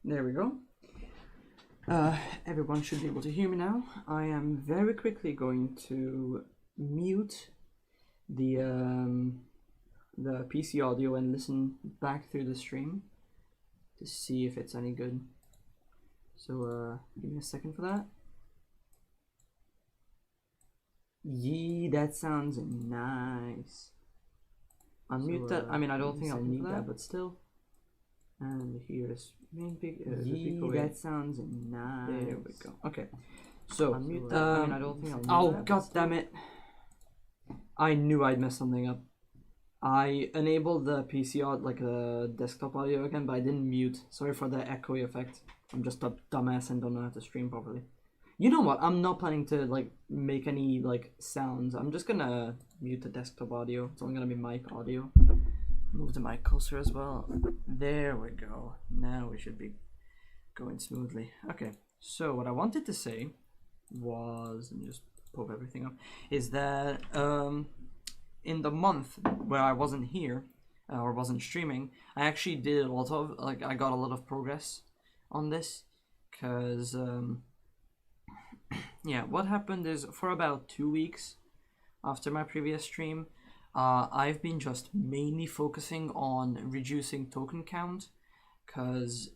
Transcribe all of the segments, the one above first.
There we go. Everyone should be able to hear me now. I am very quickly going to mute the PC audio and listen back through the stream to see if it's any good. So give me a second for that. Yee, that sounds nice. Unmute that. I mean, I don't think I'll need that, but still. And here's main pic. That sounds nice. There we go. Okay. So unmute that. I mean, I don't think I'll need that. Oh, god damn it! I knew I'd messed something up. I enabled the PC audio, like the desktop audio again, but I didn't mute. Sorry for the echoey effect. I'm just a dumbass and don't know how to stream properly. You know what? I'm not planning to like make any like sounds. I'm just gonna mute the desktop audio. It's only gonna be mic audio. Move the mic closer as well. There we go. Now we should be going smoothly. Okay. So what I wanted to say was, let me just pop everything up, is that in the month where I wasn't here or wasn't streaming, I actually did a lot of I got a lot of progress on this, because yeah, what happened is for about 2 weeks after my previous stream, I've been just mainly focusing on reducing token count, because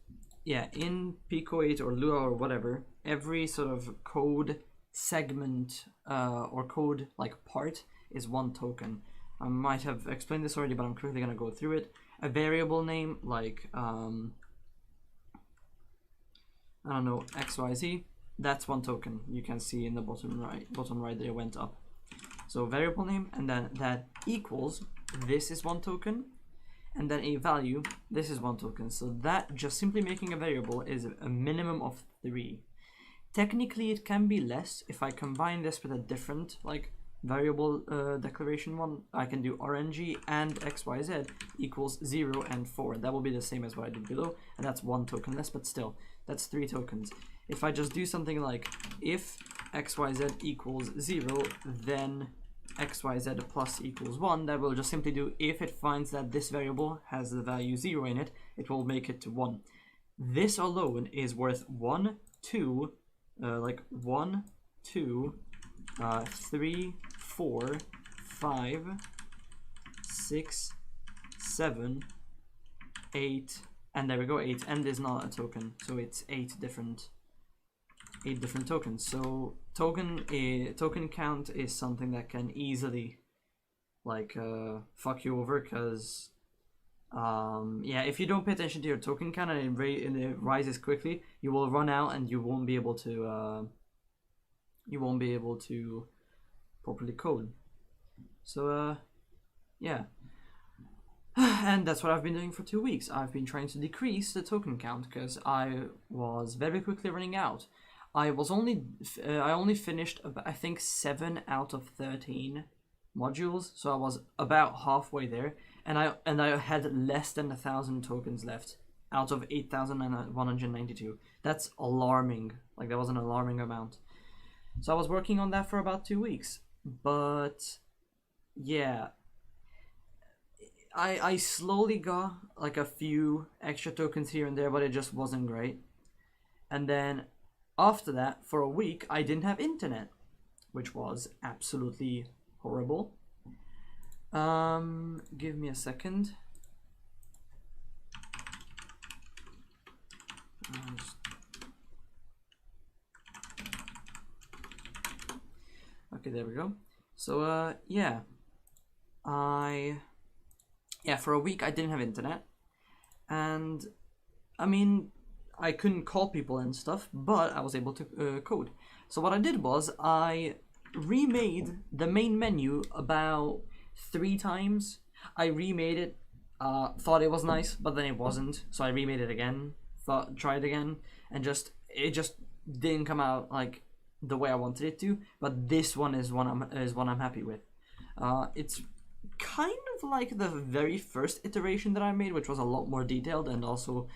yeah, in Pico 8 or Lua or whatever, every sort of code segment or code like part is 1 token. I might have explained this already, but I'm quickly gonna go through it. A variable name like I don't know, XYZ, that's 1 token. You can see in the bottom right that it went up. So variable name, and then that equals, this is 1 token, and then a value, this is 1 token. So that, just simply making a variable, is a minimum of 3. Technically it can be less. If I combine this with a different like variable declaration one, I can do RNG and XYZ equals 0 and 4. That will be the same as what I did below, and that's 1 token less, but still, that's 3 tokens. If I just do something like if XYZ equals 0, then XYZ plus equals 1, that will just simply do, if it finds that this variable has the value 0 in it, it will make it to 1. This alone is worth 1, 2, like 1, 2, 3, 4, 5, 6, 7, 8, and there we go, 8. And is not a token, so it's 8 different tokens. So token count is something that can easily like fuck you over, because yeah, if you don't pay attention to your token count and it rises quickly, you will run out and you won't be able to properly code. So yeah. And that's what I've been doing for 2 weeks. I've been trying to decrease the token count because I was very quickly running out. I only finished I think 7 out of 13 modules, so I was about halfway there, and I had less than 1,000 tokens left out of 8,192. That's alarming. Like, that was an alarming amount. So I was working on that for about 2 weeks, but yeah, I slowly got like a few extra tokens here and there, but it just wasn't great. And then after that, for a week, I didn't have internet, which was absolutely horrible. Give me a second. Okay, there we go. So yeah, for a week I didn't have internet, and I mean, I couldn't call people and stuff, but I was able to code. So what I did was I remade the main menu about 3 times. I remade it, thought it was nice, but then it wasn't. So I remade it again, tried again, and it just didn't come out like the way I wanted it to. But this one is one I'm happy with. It's kind of like the very first iteration that I made, which was a lot more detailed and also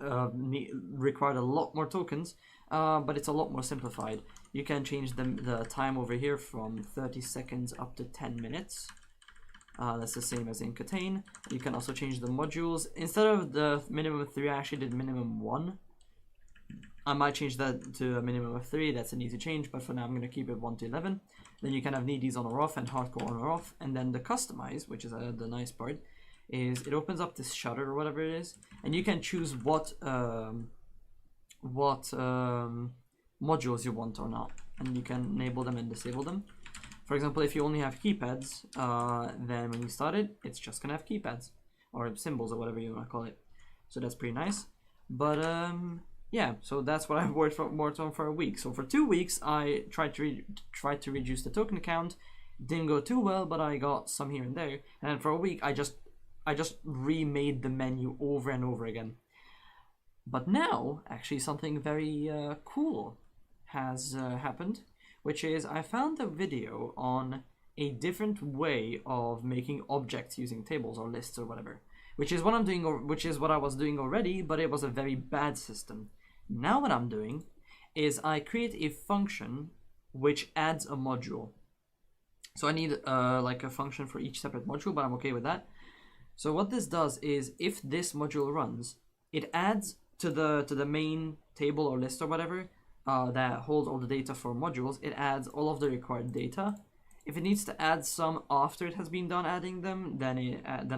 required a lot more tokens, but it's a lot more simplified. You can change the time over here from 30 seconds up to 10 minutes. That's the same as in KTANE. You can also change the modules. Instead of the minimum of 3, I actually did minimum 1. I might change that to a minimum of 3. That's an easy change, but for now I'm going to keep it 1 to 11. Then you can have needies on or off and hardcore on or off. And then the customize, which is the nice part, is it opens up this shutter or whatever it is, and you can choose what modules you want or not, and you can enable them and disable them. For example, if you only have keypads, then when you start it, it's just gonna have keypads or symbols or whatever you want to call it. So that's pretty nice. But yeah, so that's what I've worked on for a week. So for 2 weeks, I tried to reduce the token count. Didn't go too well, but I got some here and there. And then for a week, I just remade the menu over and over again. But now, actually, something very cool has happened, which is I found a video on a different way of making objects using tables or lists or whatever, which is what I'm doing, which is what I was doing already, but it was a very bad system. Now what I'm doing is I create a function which adds a module. So I need like a function for each separate module, but I'm okay with that. So what this does is if this module runs, it adds to the main table or list or whatever that holds all the data for modules, it adds all of the required data. If it needs to add some after it has been done adding them, then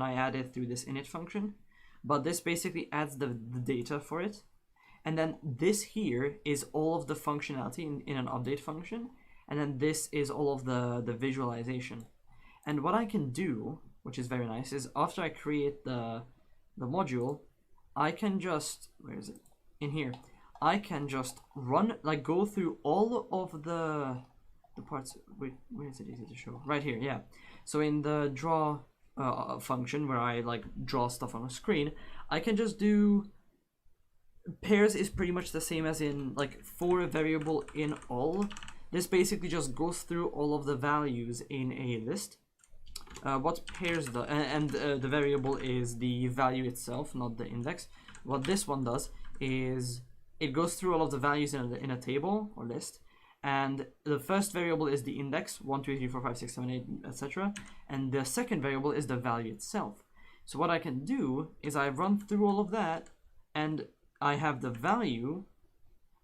I add it through this init function. But this basically adds the data for it. And then this here is all of the functionality in an update function. And then this is all of the visualization. And what I can do, which is very nice, is after I create the module, I can just, where is it? In here. I can just run, like go through all of the parts. Wait, where is it easy to show? Right here, yeah. So in the draw function where I like draw stuff on a screen, I can just do pairs is pretty much the same as in like for a variable in all. This basically just goes through all of the values in a list. What pairs the the variable is the value itself, not the index. What this one does is it goes through all of the values in a table or list, and the first variable is the index 1 2 3 4 5 6 7 8 etc., and the second variable is the value itself. So what I can do is I run through all of that, and I have the value,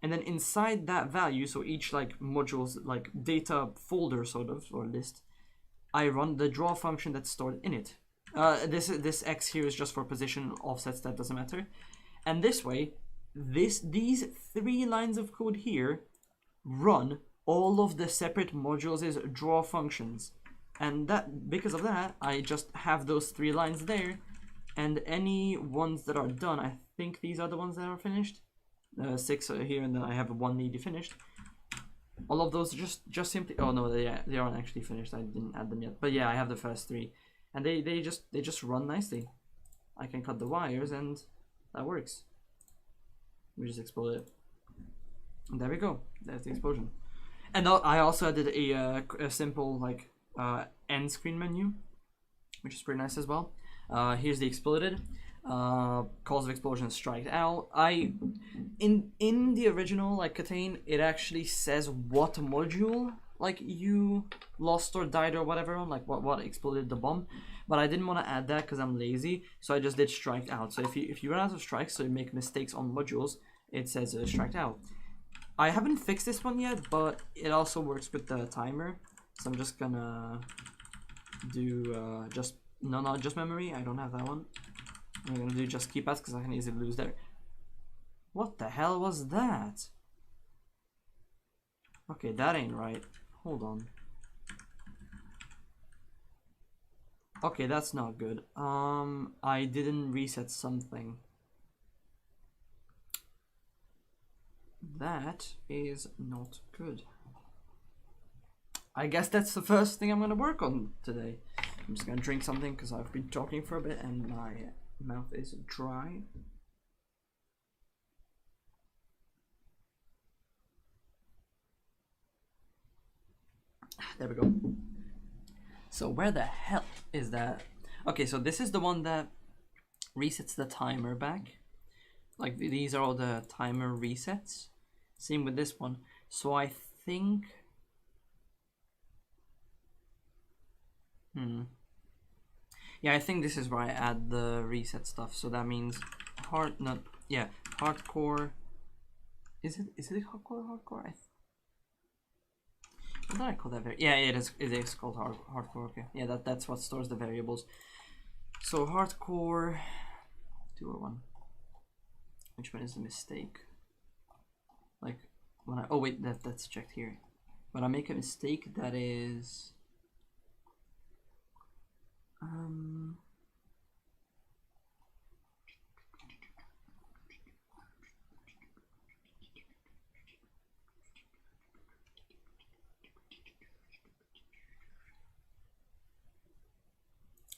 and then inside that value, so each like module's like data folder sort of or list, I run the draw function that's stored in it. This X here is just for position offsets, that doesn't matter. And this way, these 3 lines of code here run all of the separate modules' draw functions. And that because of that, I just have those 3 lines there, and any ones that are done, I think these are the ones that are finished. 6 are here, and then I have 1 needy finished. All of those just simply, oh no, they aren't actually finished. I didn't add them yet, but yeah, I have the first 3, and they just run nicely. I can cut the wires, and that works. We just explode it. And there we go. There's the explosion. And I also added a simple like end screen menu, which is pretty nice as well. Here's the exploded. Cause of explosion striked out. In the original like KTANE, it actually says what module like you lost or died or whatever on, like what exploded the bomb. But I didn't want to add that because I'm lazy, so I just did striked out. So if you run out of strikes, so you make mistakes on modules, it says striked out. I haven't fixed this one yet, but it also works with the timer. So I'm just gonna do not just memory. I don't have that one. I'm gonna do just keypads because I can easily lose there. What the hell was that? Okay, that ain't right. Hold on. Okay, that's not good. I didn't reset something. That is not good. I guess that's the first thing I'm gonna work on today. I'm just gonna drink something because I've been talking for a bit and my mouth is dry. There we go. So where the hell is that? Okay, so this is the one that resets the timer back. Like these are all the timer resets. Same with this one. So I think Yeah, I think this is where I add the reset stuff. So that means hardcore. Is it hardcore? What did I call that? Yeah, it is. It is called hardcore. Okay. Yeah, that's what stores the variables. So hardcore 201. Which one is the mistake? Like when oh wait, that's checked here. When I make a mistake, that is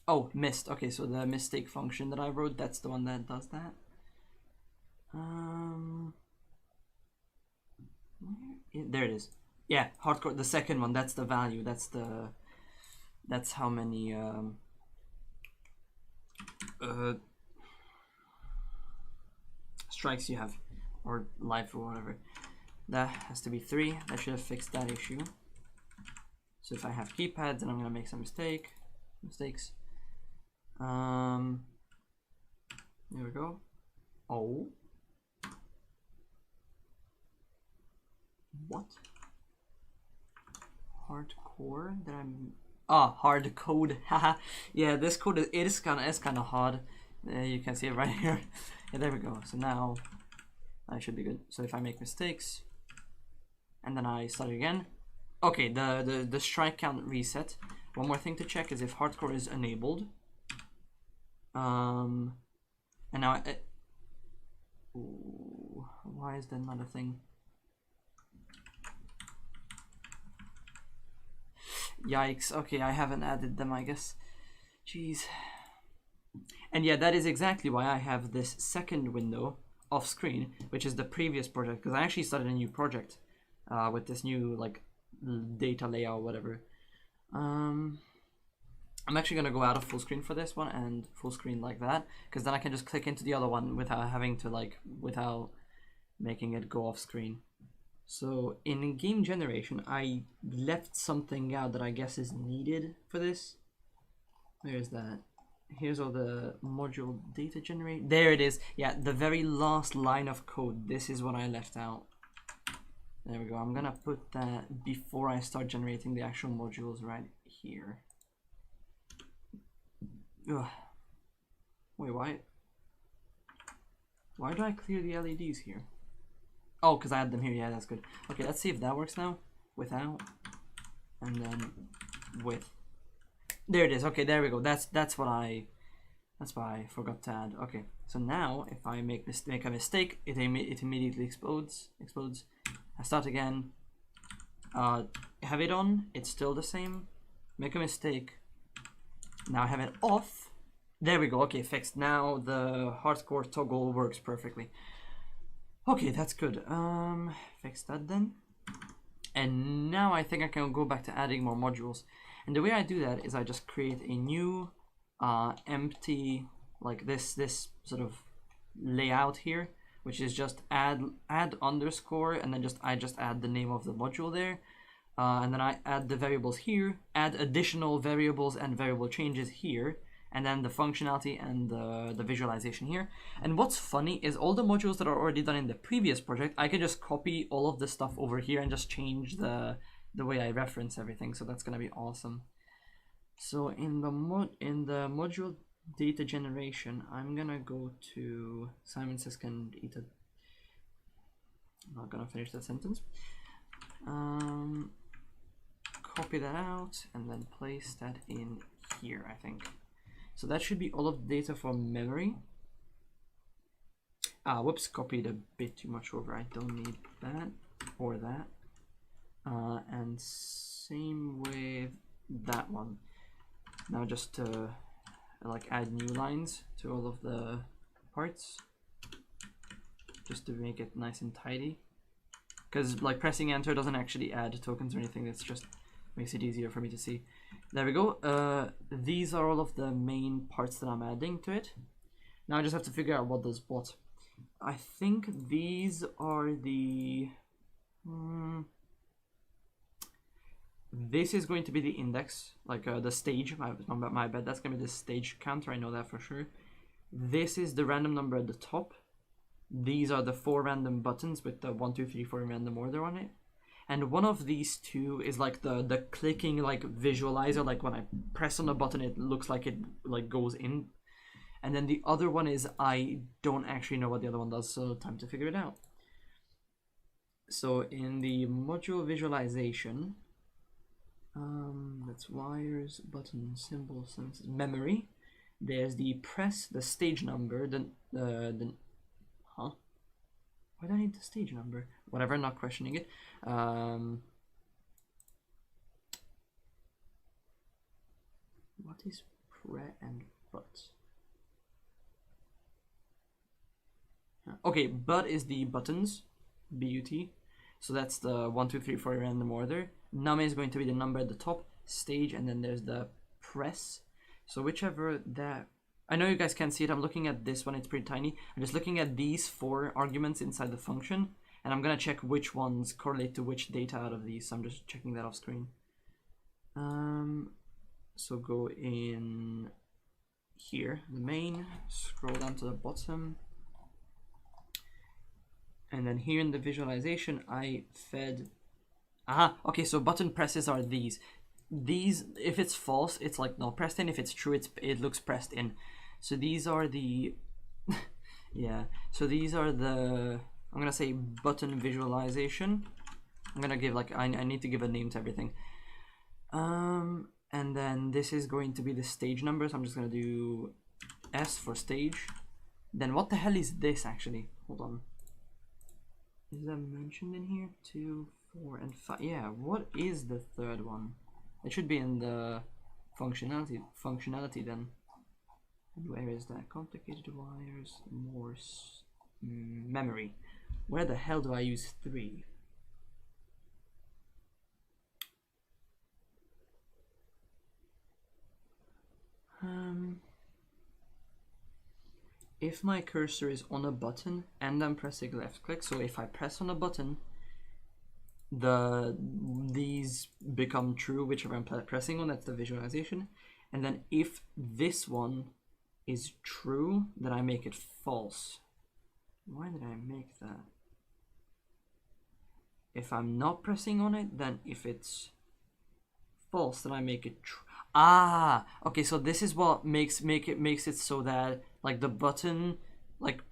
oh, missed. Okay, so the mistake function that I wrote, that's the one that does that. There it is. Yeah, hardcore. The second one, that's the value. That's how many strikes you have, or life or whatever. That has to be 3. That should have fixed that issue. So if I have keypads, then I'm gonna make some mistakes. There we go. Oh. What? Hardcore that I'm hard code. Haha. Yeah, this code is kind of hard. You can see it right here. Yeah, there we go. So now I should be good. So if I make mistakes and then I start again. Okay, the strike count reset. One more thing to check is if hardcore is enabled. And now why is that not a thing? Yikes. Okay, I haven't added them, I guess. Jeez. And yeah, that is exactly why I have this second window off screen, which is the previous project, because I actually started a new project with this new like data layout, whatever. I'm actually gonna go out of full screen for this one and full screen like that, because then I can just click into the other one without having to without making it go off screen. So in game generation, I left something out that I guess is needed for this. Where is that? Here's all the module data generate. There it is. Yeah, the very last line of code. This is what I left out. There we go. I'm gonna put that before I start generating the actual modules right here. Ugh. Wait, why? Why do I clear the LEDs here? Oh, because I had them here. Yeah, that's good. Okay, let's see if that works now. Without, and then with. There it is. Okay, there we go. That's what I forgot to add. Okay, so now if I make a mistake, it immediately explodes. I start again. Have it on. It's still the same. Make a mistake. Now I have it off. There we go. Okay, fixed. Now the hardcore toggle works perfectly. Okay, that's good. Fix that then. And now I think I can go back to adding more modules. And the way I do that is I just create a new empty, like this sort of layout here, which is just add underscore, and then I just add the name of the module there. And then I add the variables here, add additional variables and variable changes here, and then the functionality and the visualization here. And what's funny is all the modules that are already done in the previous project, I can just copy all of this stuff over here and just change the way I reference everything. So that's gonna be awesome. So in the module data generation, I'm gonna go to Simon Says can eat a. I'm not gonna finish that sentence. Copy that out and then place that in here, I think. So that should be all of the data from memory. Whoops, copied a bit too much over. I don't need that or that. And same with that one. Now just to like add new lines to all of the parts, just to make it nice and tidy. Because like pressing enter doesn't actually add tokens or anything. It's just makes it easier for me to see. There we go. These are all of the main parts that I'm adding to it. Now I just have to figure out what does what. I think these are the this is going to be the index, like the stage. My bad. That's gonna be the stage counter. I know that for sure. This is the random number at the top. These are the 4 random buttons with the 1, 2, 3, 4 in random order on it. And one of these two is like the clicking like visualizer. Like when I press on the button, it looks like it like goes in. And then the other one is I don't actually know what the other one does, so time to figure it out. So in the module visualization, that's wires, button, symbol, senses, memory. There's the press, the stage number, huh? Why do I need the stage number? Whatever, not questioning it. What is pre and but? Okay, but is the buttons, B-U-T. So that's the 1, 2, 3, 4 random order. Num is going to be the number at the top, stage, and then there's the press. So whichever that, I know you guys can't see it. I'm looking at this one. It's pretty tiny. I'm just looking at these 4 arguments inside the function, and I'm gonna check which ones correlate to which data out of these. So I'm just checking that off screen. So go in here, the main, scroll down to the bottom. And then here in the visualization, I fed, okay, so button presses are these. These, if it's false, it's like not pressed in. If it's true, it looks pressed in. So these are the, yeah, so these are the, I'm gonna say button visualization. I'm gonna give like, I need to give a name to everything. And then this is going to be the stage number. So I'm just gonna do S for stage. Then what the hell is this actually? Hold on. Is that mentioned in here? 2, 4, and 5. Yeah, what is the third one? It should be in the functionality then. And where is that? Complicated wires, Morse, memory. Where the hell do I use 3? If my cursor is on a button and I'm pressing left click, so if I press on a button, these become true, whichever I'm pressing on, that's the visualization. And then if this one is true, then I make it false. Why did I make that? If I'm not pressing on it, then if it's false, then I make it true. Okay, so this is what makes it so that like the button, like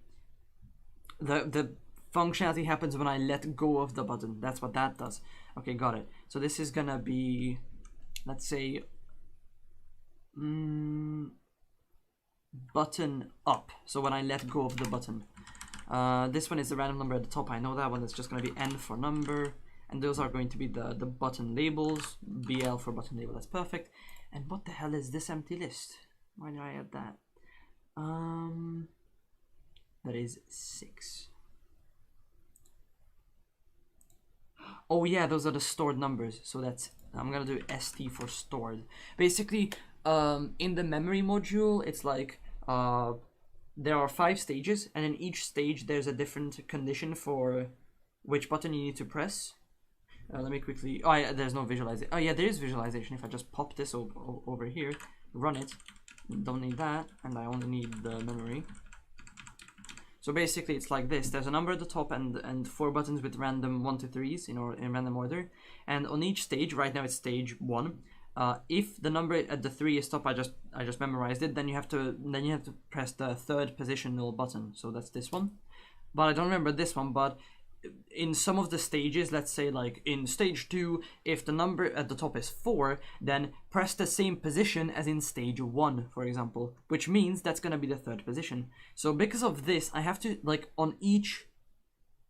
the functionality happens when I let go of the button. That's what that does. Okay, got it. So this is gonna be, let's say, button up. So when I let go of the button, this one is the random number at the top. I know that one. That's just gonna be N for number, and those are going to be the button labels. BL for button label. That's perfect. And what the hell is this empty list? Why did I add that? That is 6. Oh yeah, those are the stored numbers. So that's, I'm gonna do ST for stored. Basically, in the memory module, it's like there are 5 stages, and in each stage there's a different condition for which button you need to press. Let me quickly, oh yeah, there's no visualization. Oh yeah, there is visualization. If I just pop this over here, run it, don't need that, and I only need the memory. So basically it's like this. There's a number at the top and 4 buttons with random 1 to 3s in random order. And on each stage, right now it's stage 1. If the number at the 3 is top, I just memorized it, then you have to press the 3rd positional button. So that's this one. But I don't remember this one, but in some of the stages, let's say like in stage 2, if the number at the top is 4, then press the same position as in stage 1, for example, which means that's gonna be the 3rd position. So because of this, I have to, like, on each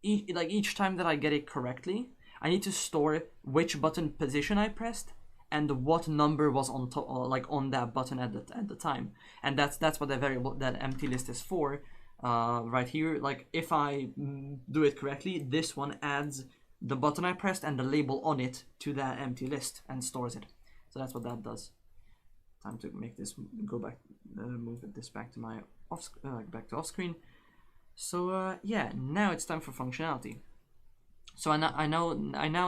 time that I get it correctly, I need to store which button position I pressed and what number was on top, like on that button at the time. And that's what the variable, that empty list is for. Right here, like if I do it correctly, this one adds the button I pressed and the label on it to that empty list and stores it. So that's what that does. Time to make this go back, move this back to my off screen. So yeah, now it's time for functionality. So I now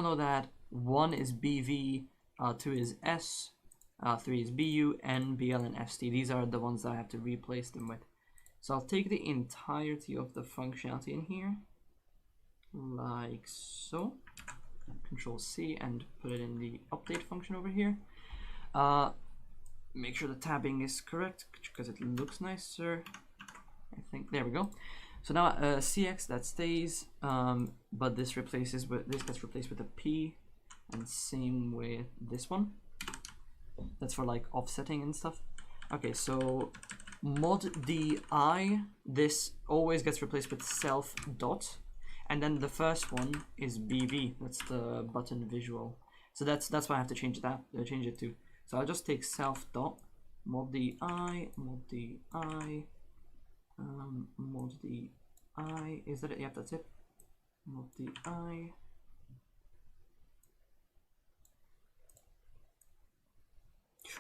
know that 1 is BV 2 is S, 3 is BU, N, BL, and ST. These are the ones that I have to replace them with. So I'll take the entirety of the functionality in here, like so. Control C and put it in the update function over here. Make sure the tabbing is correct because it looks nicer. I think there we go. So now CX that stays, but this gets replaced with a P, and same with this one. That's for like offsetting and stuff. Okay, so mod DI, this always gets replaced with self dot, and then the first one is BV. That's the button visual. So that's why I have to change it to. So I'll just take self dot mod DI mod DI. Mod DI, is that it? Yep, that's it. Mod DI.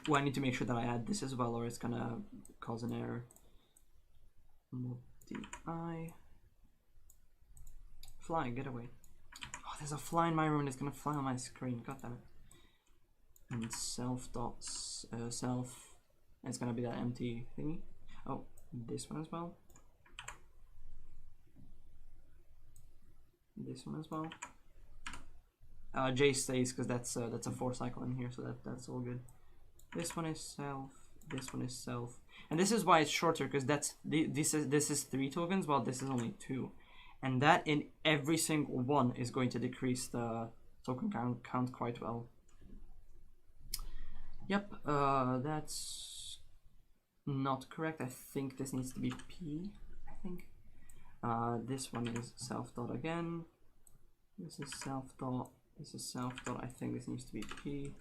Oh, I need to make sure that I add this as well, or it's gonna cause an error. Mod DI. Fly, get away. Oh, there's a fly in my room, it's gonna fly on my screen, god damn it. And self dots, self, it's gonna be that empty thingy. Oh, this one as well. This one as well. J stays because that's a 4 cycle in here, so that's all good. This one is self. This one is self, and this is why it's shorter because this is 3 tokens, while this is only 2, and that in every single one is going to decrease the token count quite well. Yep, that's not correct. I think this needs to be P, I think. This one is self dot again. This is self dot. This is self dot. I think this needs to be P.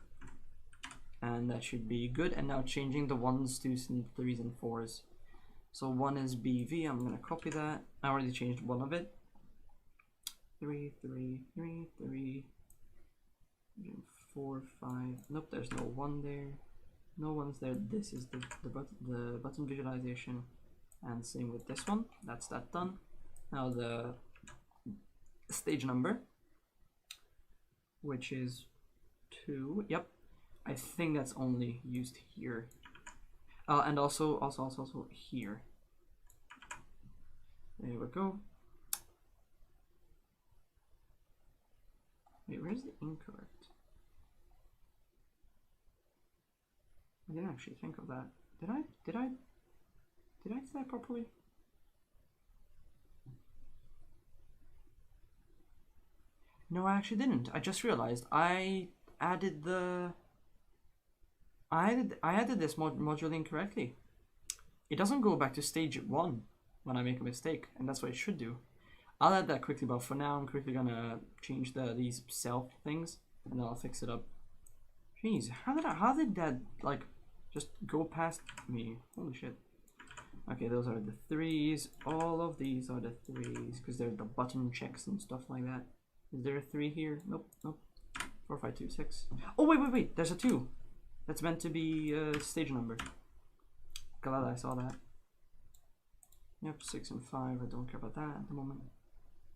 And that should be good. And now changing the 1s, 2s, and 3s, and 4s. So 1 is BV. I'm going to copy that. I already changed one of it. 3, 3, 3, 3, 4, 5. Nope, there's no 1 there. No 1's there. This is the button visualization. And same with this one. That's that done. Now the stage number, which is 2. Yep. I think that's only used here. And also here. There we go. Wait, where's the incorrect? I didn't actually think of that. Did I say that properly? No, I actually didn't. I just realized I added the I added this module incorrectly. It doesn't go back to stage 1 when I make a mistake, and that's what it should do. I'll add that quickly, but for now I'm quickly gonna change these self things, and then I'll fix it up. Jeez, how did that like just go past me? Holy shit. Okay, those are the 3s. All of these are the 3s because they're the button checks and stuff like that. Is there a 3 here? Nope, nope. 4, 5, 2, 6. Oh wait, there's a 2. That's meant to be stage number. Glad I saw that. Yep, 6 and 5. I don't care about that at the moment.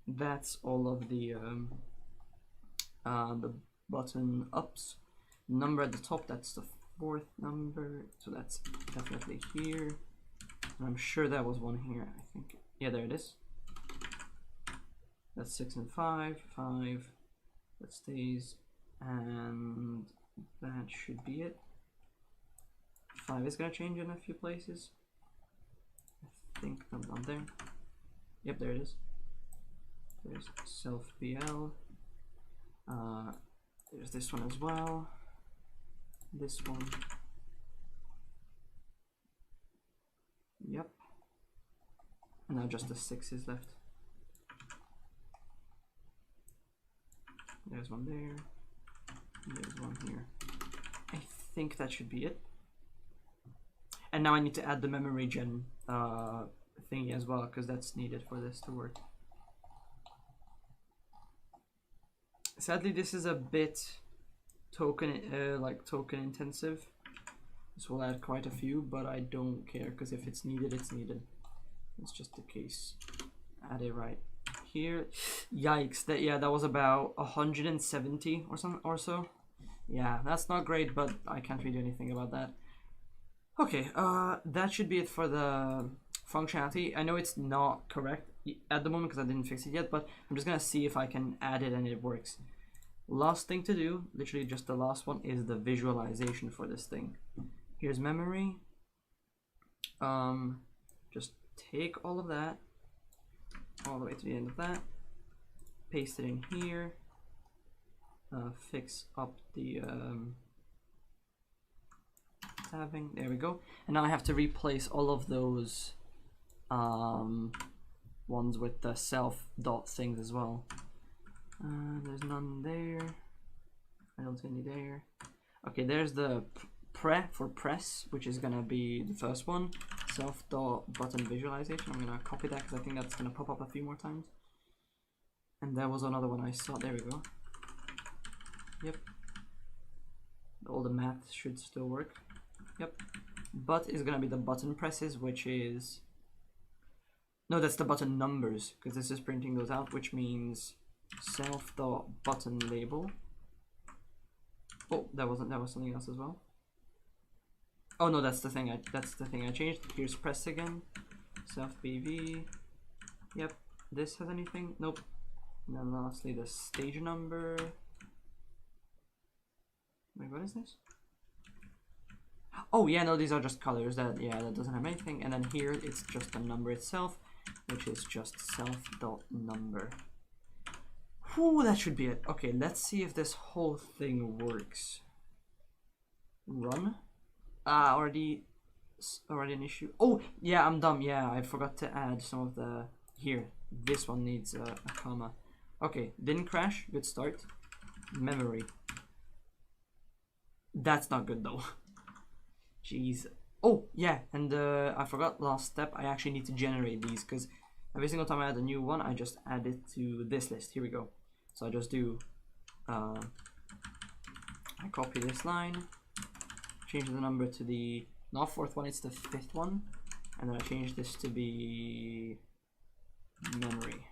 That's all of the button ups. Number at the top, that's the 4th number, so that's definitely here. And I'm sure that was one here, I think. Yeah, there it is. That's 6 and 5. 5. That stays. And that should be it. 5 is going to change in a few places. I think I'm not there. Yep, there it is. There's self BL. There's this one as well. This one. Yep. And now just the 6 is left. There's one there. There's one here. I think that should be it. And now I need to add the memory gen thingy as well, because that's needed for this to work. Sadly, this is a bit token intensive. This will add quite a few, but I don't care because if it's needed, it's needed. It's just the case. Add it right here. Yikes! That was about 170 or so. Yeah, that's not great, but I can't really do anything about that. Okay, that should be it for the functionality. I know it's not correct at the moment because I didn't fix it yet, but I'm just gonna see if I can add it and it works. Last thing to do, literally just the last one, is the visualization for this thing. Here's memory. Just take all of that, all the way to the end of that, paste it in here, fix up the tabbing, there we go. And now I have to replace all of those ones with the self dot things as well. There's none there. I don't see any there. Okay, there's the for press, which is gonna be the first one. Self dot button visualization. I'm gonna copy that because I think that's gonna pop up a few more times. And there was another one I saw. There we go. Yep. All the math should still work. Yep. But is gonna be the button presses, which is no, that's the button numbers because this is printing those out, which means self dot button label. Oh, that was something else as well. Oh no, that's the thing I changed. Here's press again. Self BV. Yep. This has anything? Nope. And then lastly the stage number. Wait, what is this? Oh yeah, no, these are just colors. That doesn't have anything. And then here it's just the number itself, which is just self dot number. Whew, that should be it. Okay, let's see if this whole thing works. Run. Already an issue. Oh yeah, I'm dumb. Yeah, I forgot to add some of the here. This one needs a comma. Okay, didn't crash. Good start. Memory. That's not good though. Jeez. Oh yeah, and I forgot last step. I actually need to generate these because every single time I add a new one, I just add it to this list. Here we go. So I just do. I copy this line. Change the number to the not fourth one, it's the fifth one, and then I change this to be memory.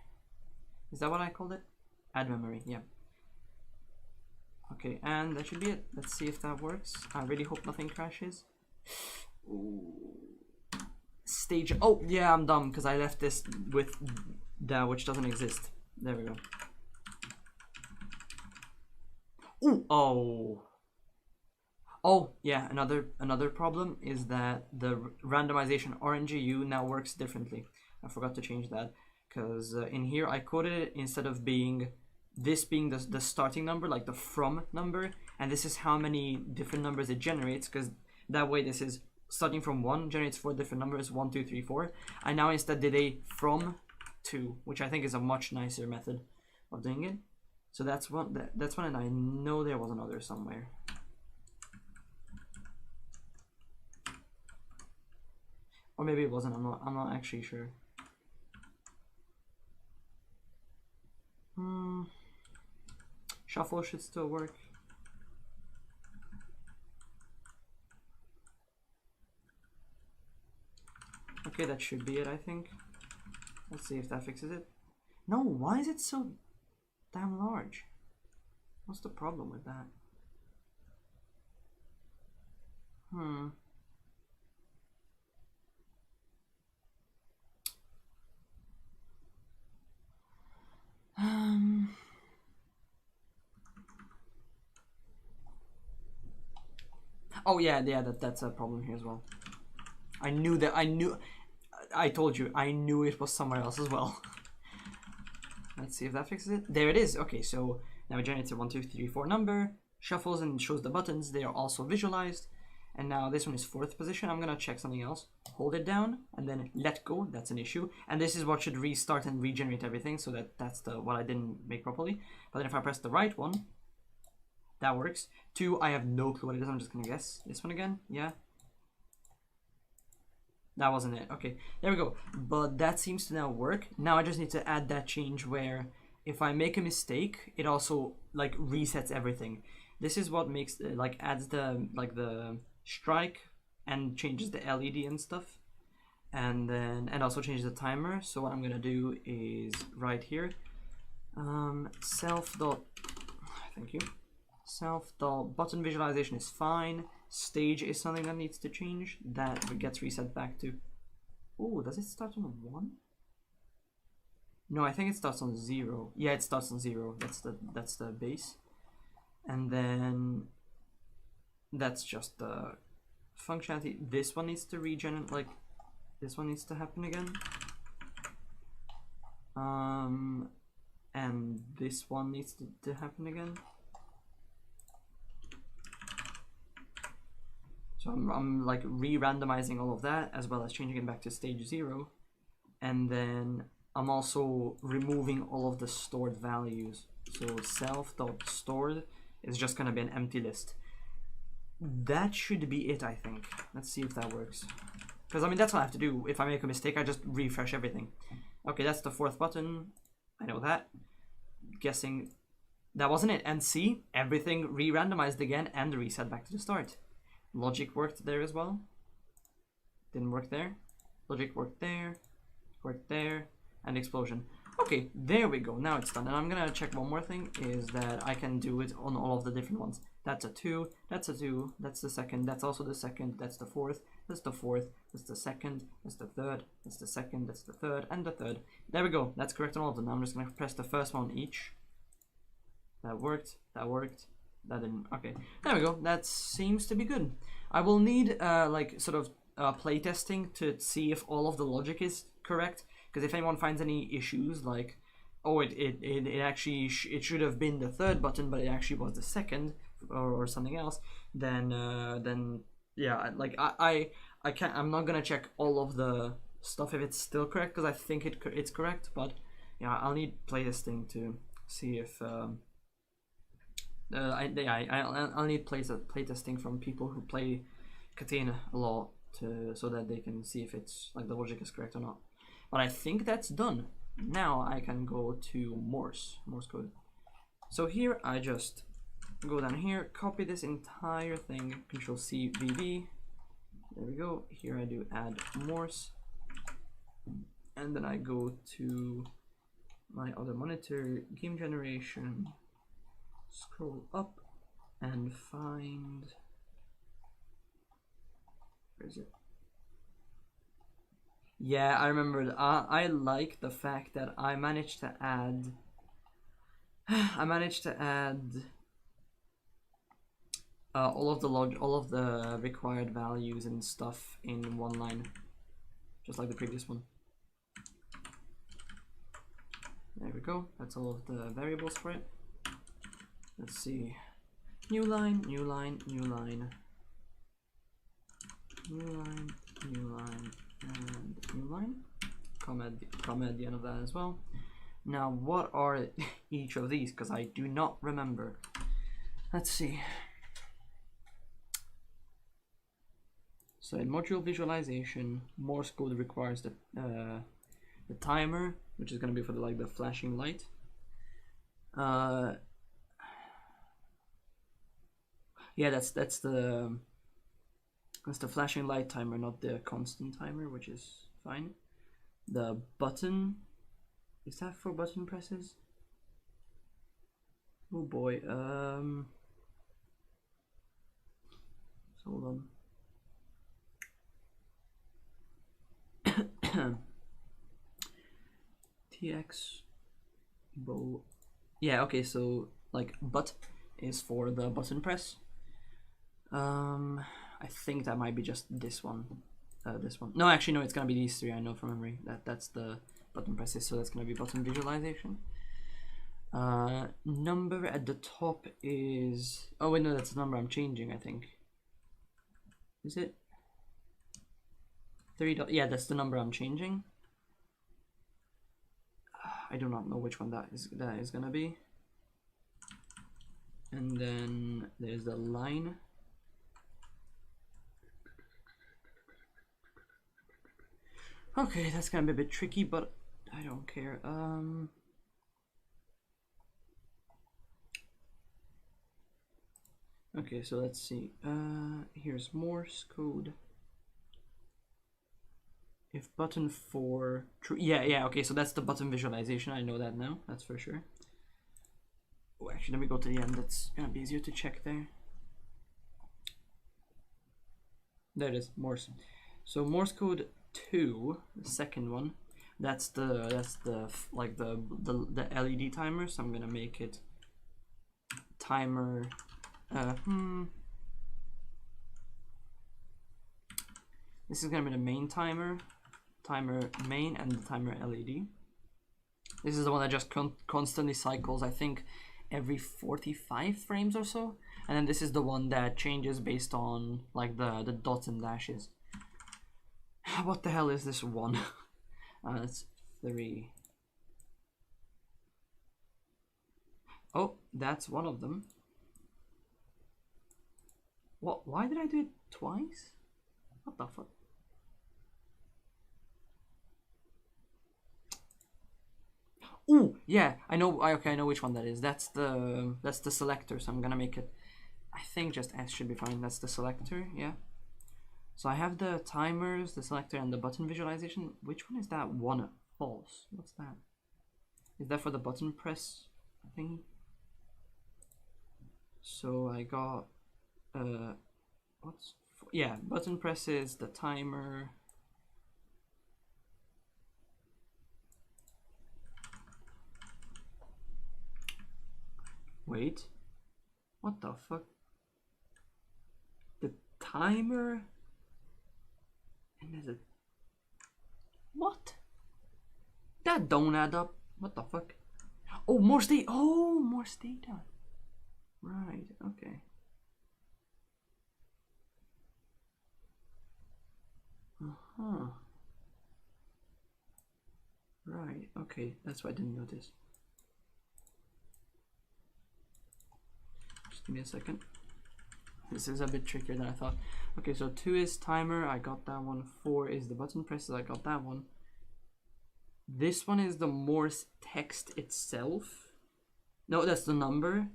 Is that what I called it? Add memory, yeah. Okay, and that should be it. Let's see if that works. I really hope nothing crashes. Ooh. Stage. Oh yeah, I'm dumb because I left this with that which doesn't exist. There we go. Ooh. Oh. Oh yeah, another problem is that the randomization RNGU now works differently. I forgot to change that because in here I coded it instead of being this being the starting number, like the from number, and this is how many different numbers it generates, because that way this is starting from 1 generates 4 different numbers, 1, 2, 3, 4. I now instead did a from 2, which I think is a much nicer method of doing it. So that's one, and I know there was another somewhere. Or maybe it wasn't. I'm not actually sure. Shuffle should still work. Okay, that should be it, I think. Let's see if that fixes it. No, why is it so damn large? What's the problem with that? Oh yeah, that's a problem here as well. I told you, I knew it was somewhere else as well. Let's see if that fixes it. There it is. Okay, so now it generates a 1, 2, 3, 4 number, shuffles and shows the buttons. They are also visualized. And now this one is 4th position. I'm gonna check something else. Hold it down and then let go. That's an issue. And this is what should restart and regenerate everything. So that's what I didn't make properly. But then if I press the right one, that works. 2, I have no clue what it is. I'm just gonna guess. This one again. Yeah. That wasn't it. Okay, there we go. But that seems to now work. Now I just need to add that change where if I make a mistake, it also like resets everything. This is what makes like adds the strike and changes the LED and stuff, and also changes the timer. So what I'm gonna do is right here, self self dot button visualization is fine. Stage is something that needs to change. That gets reset back to. Oh, does it start on 1? No, I think it starts on 0. Yeah, it starts on 0. That's the base, and then that's just the functionality. This one needs to regenerate. Like this one needs to happen again. And this one needs to happen again. So I'm like re-randomizing all of that as well as changing it back to stage 0, and then I'm also removing all of the stored values. So self.stored is just gonna be an empty list. That should be it, I think. Let's see if that works. Because I mean that's what I have to do. If I make a mistake, I just refresh everything. Okay, that's the 4th button. I know that. Guessing that wasn't it. And see, everything re-randomized again and reset back to the start. Logic worked there as well. Didn't work there. Logic worked there. Worked there. And explosion. Okay, there we go. Now it's done. And I'm gonna check one more thing, is that I can do it on all of the different ones. That's a 2, that's a 2, that's the 2nd, that's also the 2nd, that's the 4th, that's the 4th, that's the 2nd, that's the 3rd, that's the 2nd, that's the 3rd, and the 3rd. There we go. That's correct on all of them. Now I'm just gonna press the first one each. That worked, that worked, that didn't. Okay, there we go. That seems to be good. I will need like sort of playtesting to see if all of the logic is correct, because if anyone finds any issues, like, oh, it actually it should have been the 3rd button, but it actually was the 2nd, or something else, then yeah, like I can't. I'm not gonna check all of the stuff if it's still correct, because I think it's correct, but yeah, I'll need playtesting to see if I'll need playtesting from people who play KTANE a lot so that they can see if it's like the logic is correct or not. But I think that's done. Now I can go to Morse code. So here I just go down here, copy this entire thing, Control C VB. There we go. Here I do add Morse, and then I go to my other monitor, game generation, scroll up and find, where is it? Yeah, I remembered. I like the fact that I managed to add all of the required values and stuff in one line, just like the previous one. There we go. That's all of the variables for it. Let's see. New line, new line, new line, new line, new line, and new line. Comma at the end of that as well. Now, what are each of these? Because I do not remember. Let's see. So in module visualization, Morse code requires the timer, which is going to be for the flashing light. Yeah, that's the flashing light timer, not the constant timer, which is fine. The button, is that for button presses? Oh boy. So hold on. TX bow. Yeah, okay, so like but is for the button press. I think that might be just this one. This one. No, actually no, it's gonna be these three. I know from memory. That's the button presses, so that's gonna be button visualization. Number at the top is, oh wait, no, that's the number I'm changing, I think. Is it? 3. Yeah, that's the number I'm changing. I do not know which one that is gonna be. And then there's the line. Okay, that's gonna be a bit tricky, but I don't care. Okay, so let's see. Here's Morse code. If button 4 true, yeah, okay, so that's the button visualization. I know that now, that's for sure. Oh, actually, let me go to the end. That's gonna be easier to check there. There it is, Morse. So Morse code 2, the second one. That's the like the LED timer. So I'm gonna make it timer. This is gonna be the main timer main, and the timer LED. This is the one that just constantly cycles, I think, every 45 frames or so. And then this is the one that changes based on like the dots and dashes. What the hell is this one? That's 3. Oh, that's one of them. What? Why did I do it twice? What the fuck? Ooh, yeah, I know. Okay, I know which one that is. That's the selector. So I'm gonna make it. I think just S should be fine. That's the selector. Yeah. So I have the timers, the selector, and the button visualization. Which one is that one? False. What's that? Is that for the button press thingy? So I got what's yeah, button presses, the timer. Wait, what the fuck? The timer, and there's a what? That don't add up. What the fuck? Oh, Morse data. Oh, Morse data. Right. Okay. Right. Okay. That's why I didn't notice. Just give me a second. This is a bit trickier than I thought. Okay, so 2 is timer, I got that one. 4 is the button presses, I got that one. This one is the Morse text itself. No, that's the number.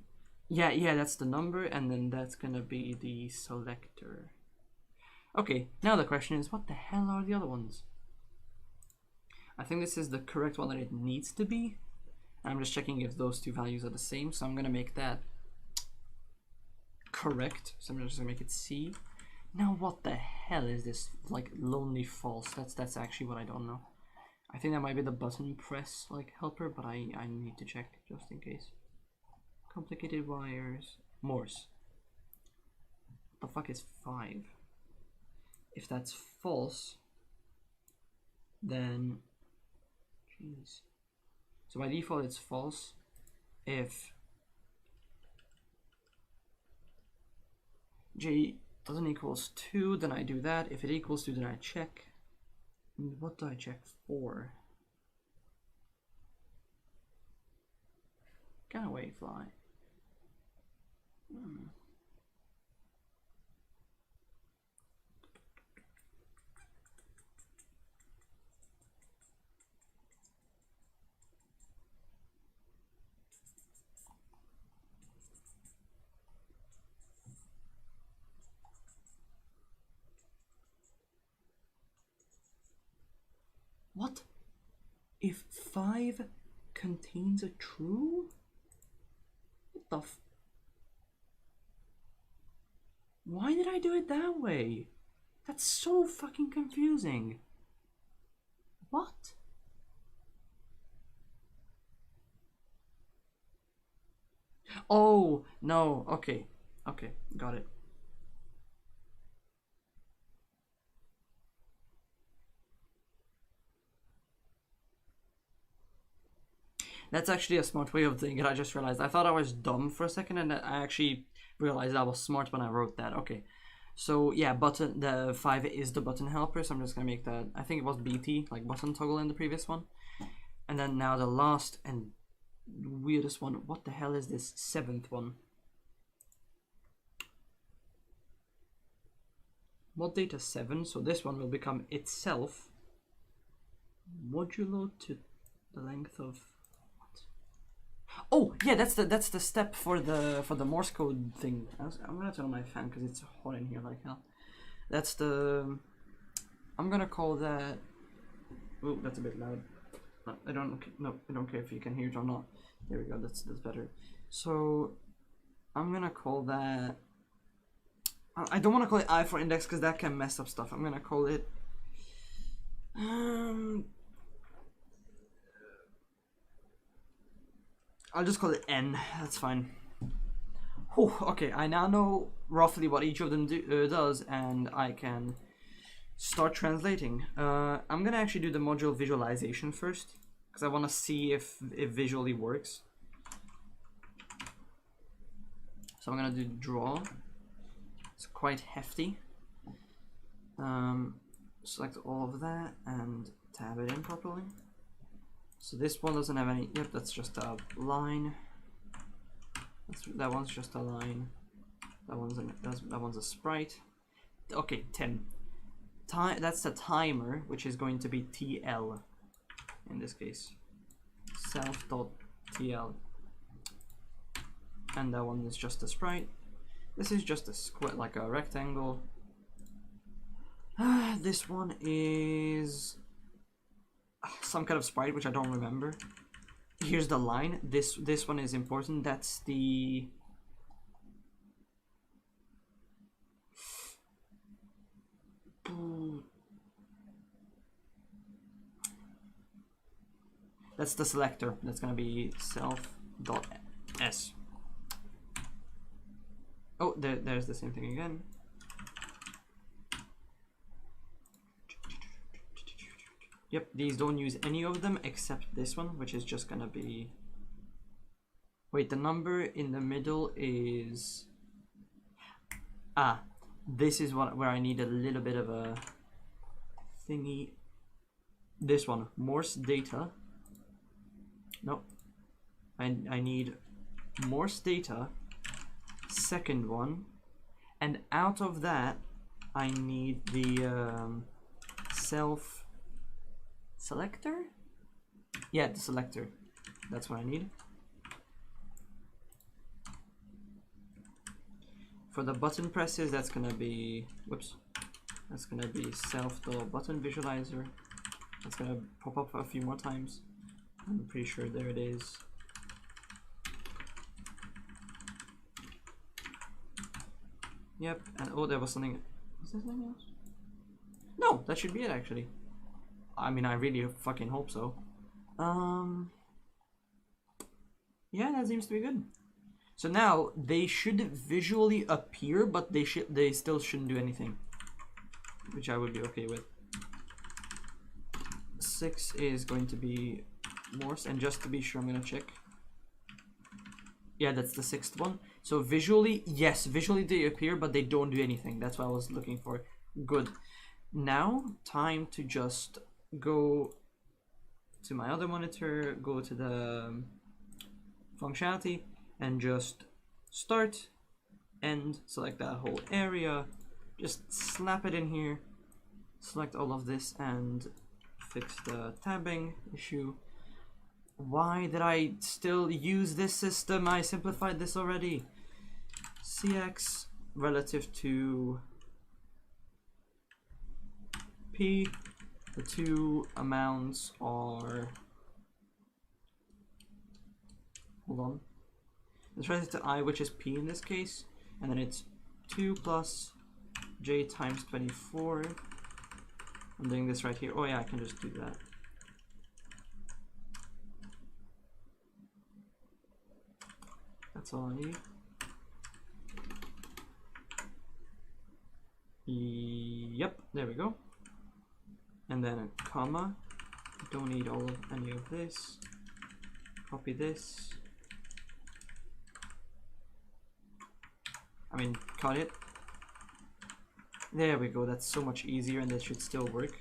Yeah, that's the number, and then that's gonna be the selector. Okay, now the question is, what the hell are the other ones? I think this is the correct one that it needs to be. I'm just checking if those two values are the same, so I'm gonna make that correct. So I'm just gonna make it C. Now what the hell is this like lonely false? That's actually what I don't know. I think that might be the button press like helper, but I need to check just in case. Complicated wires. Morse. What the fuck is 5? If that's false, then jeez. So by default it's false. If J doesn't equals 2, then I do that. If it equals 2, then I check. And what do I check for? Get away, fly. What? If 5 contains a true? What the f... Why did I do it that way? That's so fucking confusing. What? Oh, no, okay. Okay, got it. That's actually a smart way of doing it. I just realized. I thought I was dumb for a second, and I actually realized I was smart when I wrote that. Okay, so yeah, button the 5 is the button helper. So I'm just gonna make that. I think it was BT, like button toggle in the previous one, and then now the last and weirdest one. What the hell is this 7th one? Mod data 7. So this one will become itself modulo to the length of. Oh yeah, that's the step for the Morse code thing. I'm gonna turn on my fan because it's hot in here like hell. That's the. I'm gonna call that. Oh, that's a bit loud. No, I don't care if you can hear it or not. There we go. That's better. So I'm gonna call that. I don't want to call it I for index because that can mess up stuff. I'm gonna call it. I'll just call it N. That's fine. Whew, okay, I now know roughly what each of them does, and I can start translating. I'm gonna actually do the module visualization first because I want to see if it visually works. So I'm gonna do draw. It's quite hefty. Select all of that and tab it in properly. So this one doesn't have any. Yep, that's just a line. That one's just a line. That one's a sprite. Okay, 10. That's the timer, which is going to be TL in this case. Self.tl. And that one is just a sprite. This is just a square, like a rectangle. This one is some kind of sprite, which I don't remember. Here's the line. This one is important. That's the selector. That's gonna be self.s. Oh, there's the same thing again. Yep, these don't use any of them except this one, which is just gonna be. Wait, the number in the middle is. This is where I need a little bit of a thingy. This one, Morse data. Nope. I need Morse data. Second one, and out of that, I need the self selector. Yeah, the selector. That's what I need. For the button presses, that's gonna be that's gonna be self.button visualizer. That's gonna pop up a few more times. I'm pretty sure there it is. Yep, and oh, there was something. Was there something else? No, that should be it actually. I mean, I really fucking hope so. Yeah, that seems to be good. So now they should visually appear, but they still shouldn't do anything, which I would be okay with. 6 is going to be Morse, and just to be sure, I'm gonna check. Yeah, that's the 6th one. So visually, yes, visually they appear, but they don't do anything. That's what I was looking for. Good. Now, time to just go to my other monitor, go to the functionality, and just start, end, select that whole area, just slap it in here, select all of this, and fix the tabbing issue. Why did I still use this system? I simplified this already. CX relative to P. The two amounts are. Hold on. It's relative to I, which is P in this case. And then it's 2 plus J times 24. I'm doing this right here. Oh, yeah, I can just do that. That's all I need. Yep, there we go. And then a comma. Don't need any of this. Copy this. I mean, cut it. There we go. That's so much easier, and that should still work.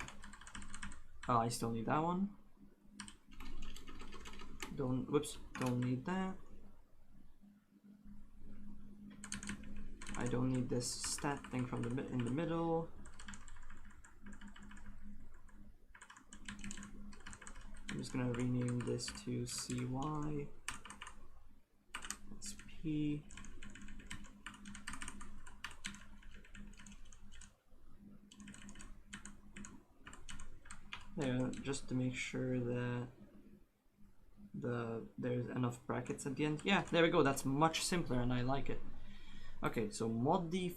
Oh, I still need that one. Don't need that. I don't need this stat thing from in the middle. I'm just gonna rename this to CY. That's P. There, just to make sure that there's enough brackets at the end. Yeah, there we go. That's much simpler, and I like it. Okay, so mod the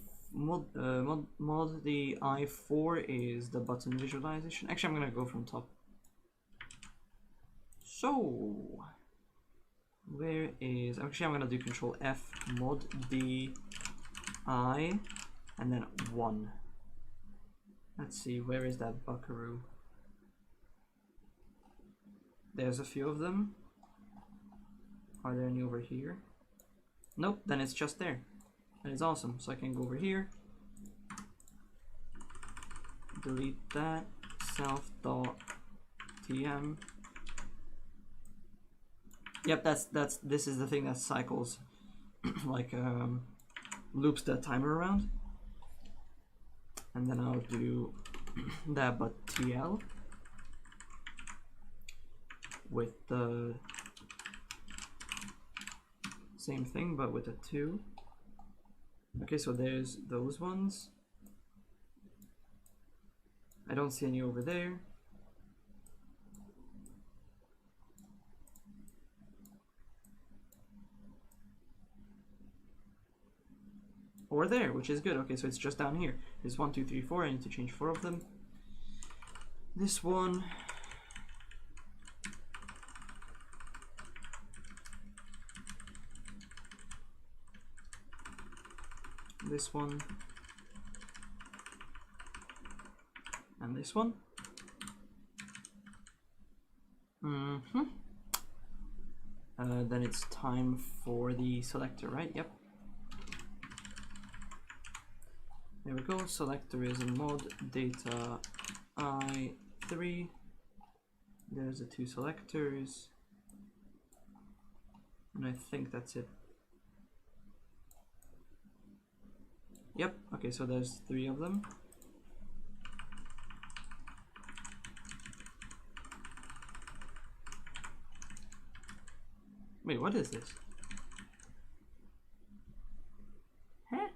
I4 is the button visualization. Actually, I'm gonna go from top. So where is, actually I'm gonna do Control F, mod the I, and then 1. Let's see, where is that buckaroo? There's a few of them. Are there any over here? Nope, then it's just there. That is awesome. So I can go over here, delete that, self.tm. Yep, this is the thing that cycles, like loops the timer around. And then I'll do that, but TL with the same thing, but with a 2. Okay, so there's those ones. I don't see any over there. Or there, which is good. Okay, so it's just down here. There's 1, 2, 3, 4. I need to change 4 of them. This one. This one. And this one. Then it's time for the selector, right? Yep. There we go. Selector is a mod data I3. There's the 2 selectors. And I think that's it. Yep, okay, so there's 3 of them. Wait, what is this? Huh?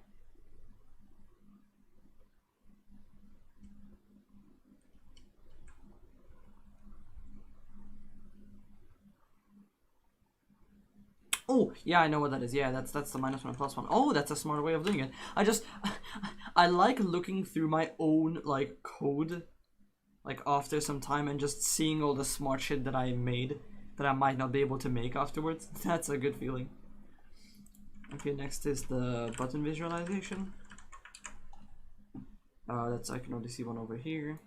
Oh, yeah, I know what that is. Yeah, that's the -1 and +1. Oh, that's a smarter way of doing it. I like looking through my own like code, like after some time, and just seeing all the smart shit that I made that I might not be able to make afterwards. That's a good feeling. Okay, next is the button visualization. I can only see one over here.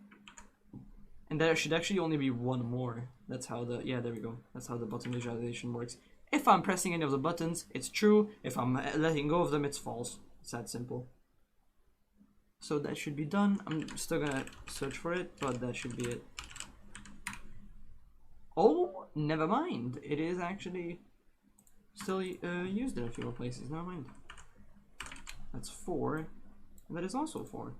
And there should actually only be one more. That's how the, yeah, there we go. That's how the button visualization works. If I'm pressing any of the buttons, it's true. If I'm letting go of them, it's false. It's that simple. So that should be done. I'm still gonna search for it, but that should be it. Oh, never mind. It is actually still used in a few more places. Never mind. That's 4. And that is also 4.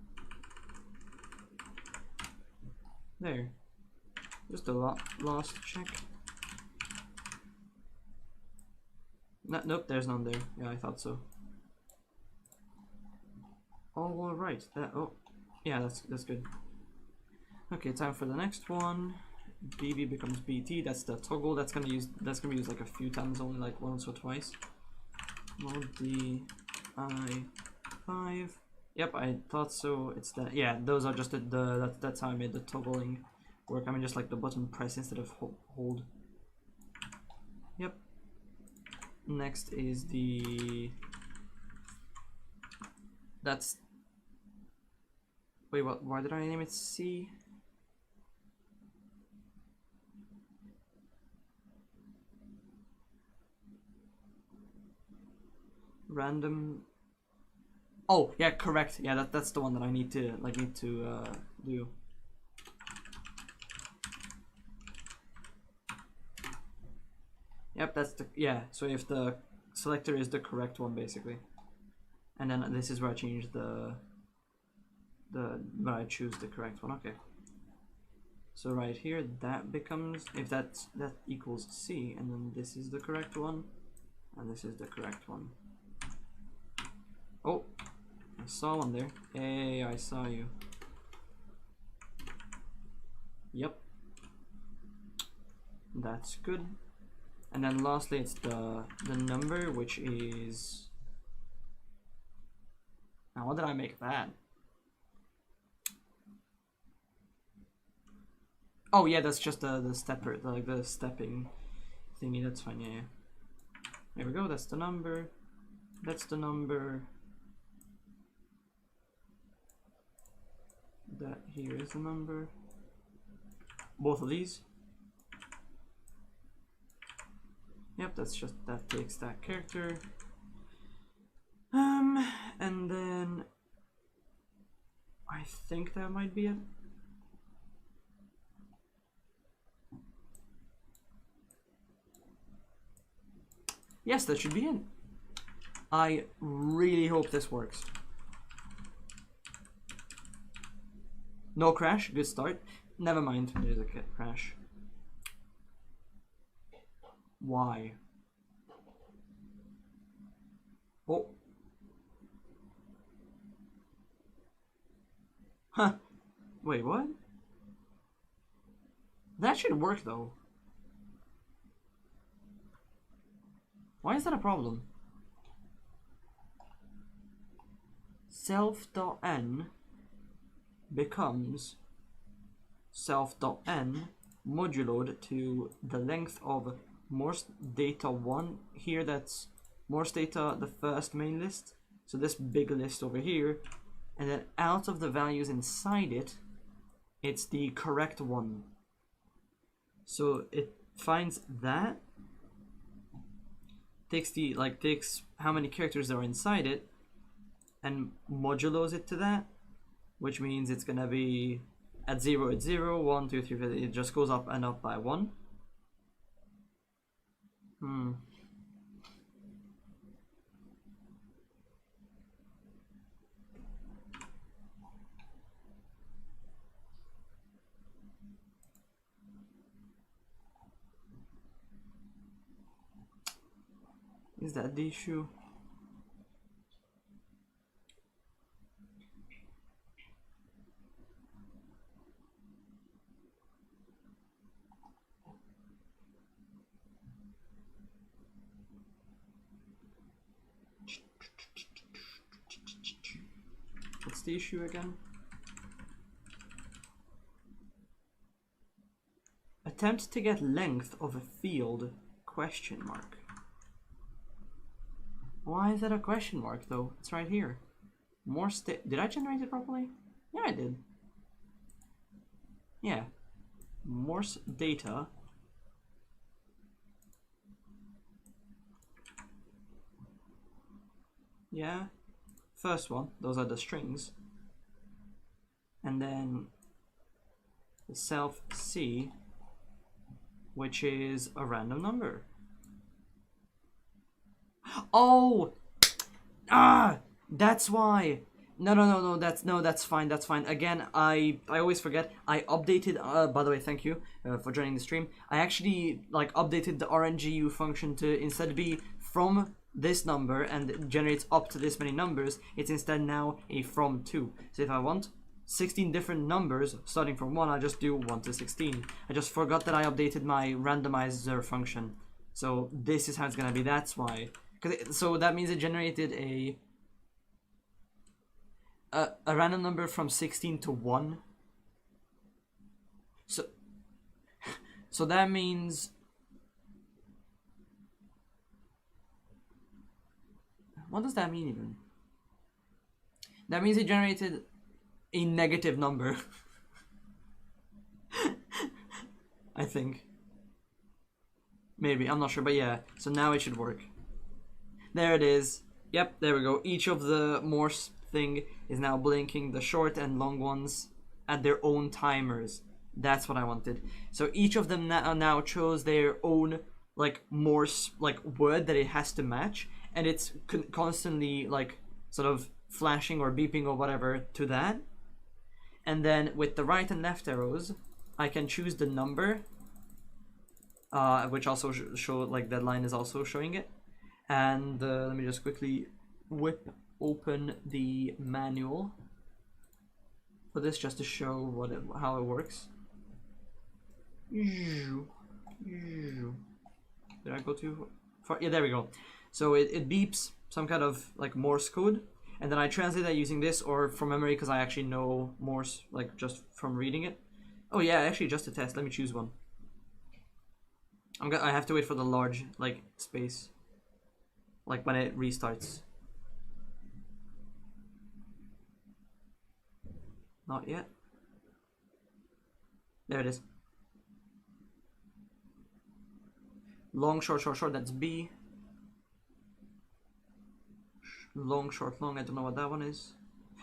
There. Just a last check. No, nope, there's none there. Yeah, I thought so. All right. Oh, yeah, that's good. Okay, time for the next one. BB becomes BT. That's the toggle. That's gonna be used like a few times, only like once or twice. Mod the I5. Yep, I thought so. It's that. Yeah, those are just that's how I made the toggling work. I mean, just like the button press instead of hold. Yep. Next is the. That's. Wait, what? Why did I name it C? Random. Oh yeah, correct. Yeah, that's the one that I need to do. Yep, that's the, yeah. So if the selector is the correct one, basically, and then this is where I change where I choose the correct one. Okay. So right here, that becomes, if that equals C, and then this is the correct one, and this is the correct one. Oh, I saw one there. Hey, I saw you. Yep. That's good. And then lastly, it's the number, which is... Now, what did I make that? Oh yeah, that's just the stepper, like the stepping thingy. That's fine. Yeah. There we go. That's the number. That's the number. That here is the number. Both of these. Yep, that's just, that takes that character. And then I think that might be it. Yes, that should be it. I really hope this works. No crash, good start. Never mind, there's a crash. Why? Oh. Huh. Wait, what? That should work though. Why is that a problem? Self.n becomes self.n moduloed to the length of Morse data 1 here. That's Morse data, the first main list, so this big list over here, and then out of the values inside it, it's the correct one. So it finds that, takes how many characters are inside it and modulos it to that, which means it's gonna be at 0 it's 0, 1, 2, 3, 4, it just goes up and up by 1. Is that the issue? What's the issue again? Attempt to get length of a field, question mark. Why is that a question mark though? It's right here. Morse did I generate it properly? Yeah, I did. Yeah. Morse data. Yeah. First one, those are the strings. And then the self C, which is a random number. Oh! Ah! That's why! No, that's fine, that's fine. Again, I always forget. I updated, by the way, thank you for joining the stream. I actually, updated the RNGU function to instead be from this number and it generates up to this many numbers. It's instead now a from to. So if I want 16 different numbers starting from 1, I just do 1 to 16. I just forgot that I updated my randomizer function. So this is how it's gonna be, that's why. So that means it generated a random number from 16 to 1. So that means, what does that mean even? That means it generated a negative number. I think. Maybe, I'm not sure, but yeah. So now it should work. There it is. Yep, there we go. Each of the Morse thing is now blinking, the short and long ones at their own timers. That's what I wanted. So each of them now chose their own Morse word that it has to match, and it's constantly sort of flashing or beeping or whatever to that. And then with the right and left arrows, I can choose the number, which also show that line is also showing it. And let me just quickly whip open the manual for this just to show how it works. Did I go too far? Yeah, there we go. So it beeps some kind of like Morse code, and then I translate that using this or from memory because I actually know Morse like just from reading it. Oh yeah, actually just a test. Let me choose one. I have to wait for the large like space, like when it restarts. Not yet. There it is. Long, short, short, short. That's B. Long, short, long. I don't know what that one is.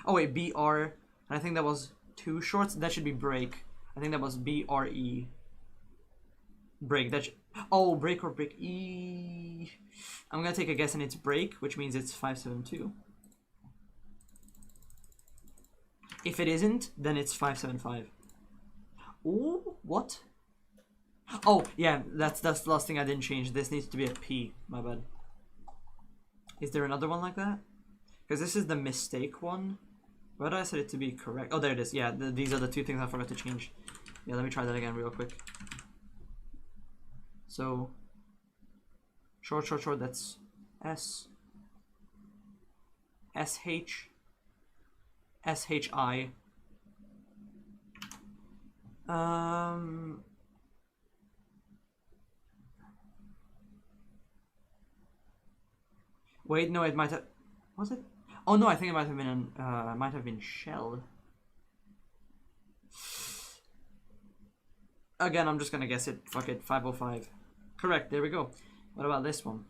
Oh wait, BR. And I think that was two shorts. That should be break. I think that was BRE. Break. That should... Oh, break or break E. I'm gonna take a guess and it's break, which means it's 572. If it isn't, then it's 575. Oh, what? Oh, yeah, that's the last thing I didn't change. This needs to be a P. My bad. Is there another one like that? Because this is the mistake one. Why did I set it to be correct? Oh, there it is. Yeah, these are the two things I forgot to change. Yeah, let me try that again real quick. So, short, short, short, that's S. SH. SHI. Wait, no, it might have... Was it? Oh no, I think it might have been shell. Again, I'm just gonna guess it. Fuck it, 505. Correct, there we go. What about this one?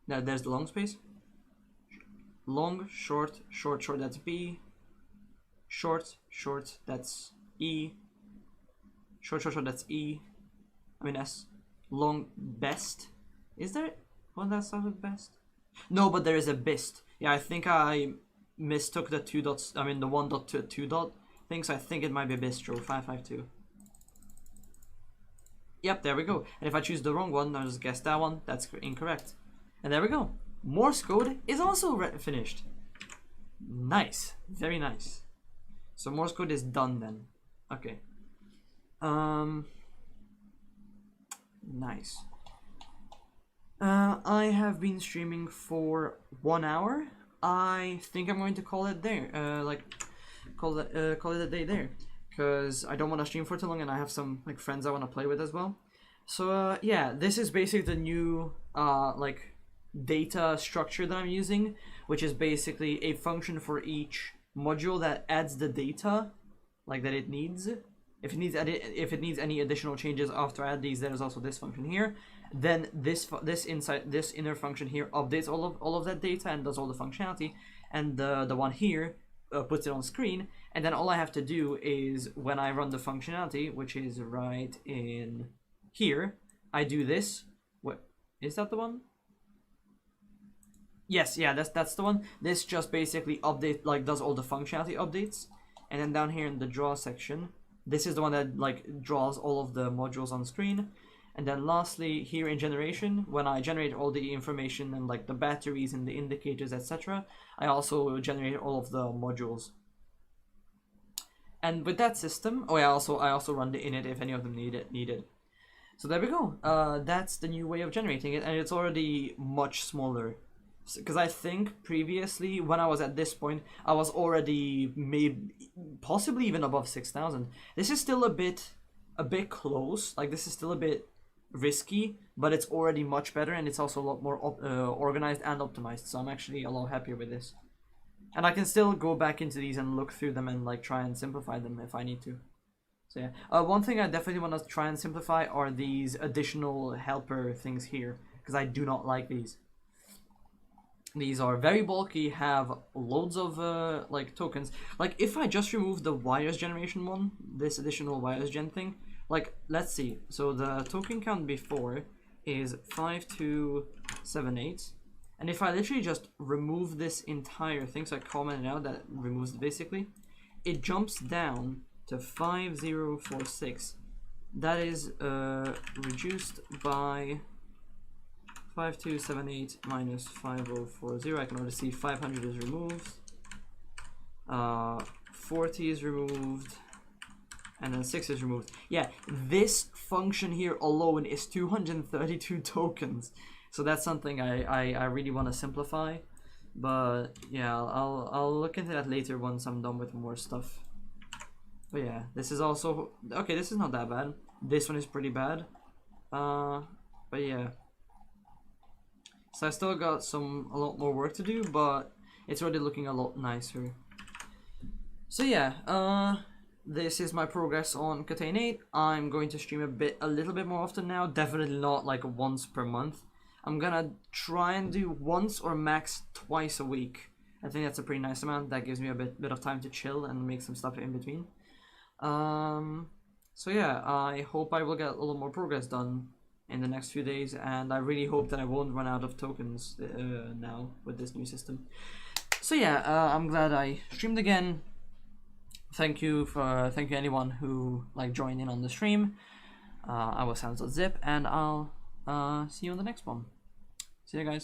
Now, there's the long space. Long, short, short, short, that's B. Short, short, that's E. Short, short, short, that's E. I mean S. Long, best. Is there one that starts with best? No, but there is a bist. Yeah, I think I mistook the two dots. I mean, the 1 dot to a 2 dot thing, so I think it might be bistro 552. Yep, there we go. And if I choose the wrong one, I'll just guess that one. That's incorrect. And there we go. Morse code is also finished. Nice. Very nice. So Morse code is done then. Okay. Nice. I have been streaming for 1 hour. I think I'm going to call it there. Call it a day there, because I don't want to stream for too long, and I have some like friends I want to play with as well. So yeah, this is basically the new like data structure that I'm using, which is basically a function for each module that adds the data like that it needs. If it needs any additional changes after I add these, there's also this function here. Then this inner function here updates all of that data and does all the functionality, and the one here puts it on screen. And then all I have to do is when I run the functionality, which is right in here, I do this. What is that the one? Yes, yeah, that's the one. This just basically does all the functionality updates. And then down here in the draw section, this is the one that like draws all of the modules on screen. And then lastly, here in generation, when I generate all the information and like the batteries and the indicators, etc., I also generate all of the modules. And with that system, I also run the init if any of them needed. So there we go. That's the new way of generating it, and it's already much smaller. Because I think previously, when I was at this point, I was already possibly even above 6,000. This is still a bit close. Like this is still a bit risky, but it's already much better, and it's also a lot more organized and optimized. So I'm actually a lot happier with this. And I can still go back into these and look through them and like try and simplify them if I need to. So yeah, one thing I definitely want to try and simplify are these additional helper things here, because I do not like these. These are very bulky, have loads of like tokens. Like if I just remove the wires generation one, this additional wires gen thing, like let's see. So the token count before is 5278. And if I literally just remove this entire thing, so I comment it out, that removes it basically, it jumps down to 5046. That is reduced by 5278 minus 5040. I can already see 500 is removed, 40 is removed, and then 6 is removed. Yeah, this function here alone is 232 tokens. So that's something I really want to simplify. But yeah, I'll look into that later once I'm done with more stuff. But yeah, this is also okay. This is not that bad. This one is pretty bad. But yeah. So I still got a lot more work to do, but it's already looking a lot nicer. So yeah, this is my progress on KTANE-8. I'm going to stream a little bit more often now. Definitely not like once per month. I'm gonna try and do once or max twice a week. I think that's a pretty nice amount. That gives me a bit of time to chill and make some stuff in between. So yeah, I hope I will get a little more progress done in the next few days, and I really hope that I won't run out of tokens now with this new system. So yeah, I'm glad I streamed again. Thank you anyone who joined in on the stream. I was Sounds.zip, and I'll see you on the next one. See you guys.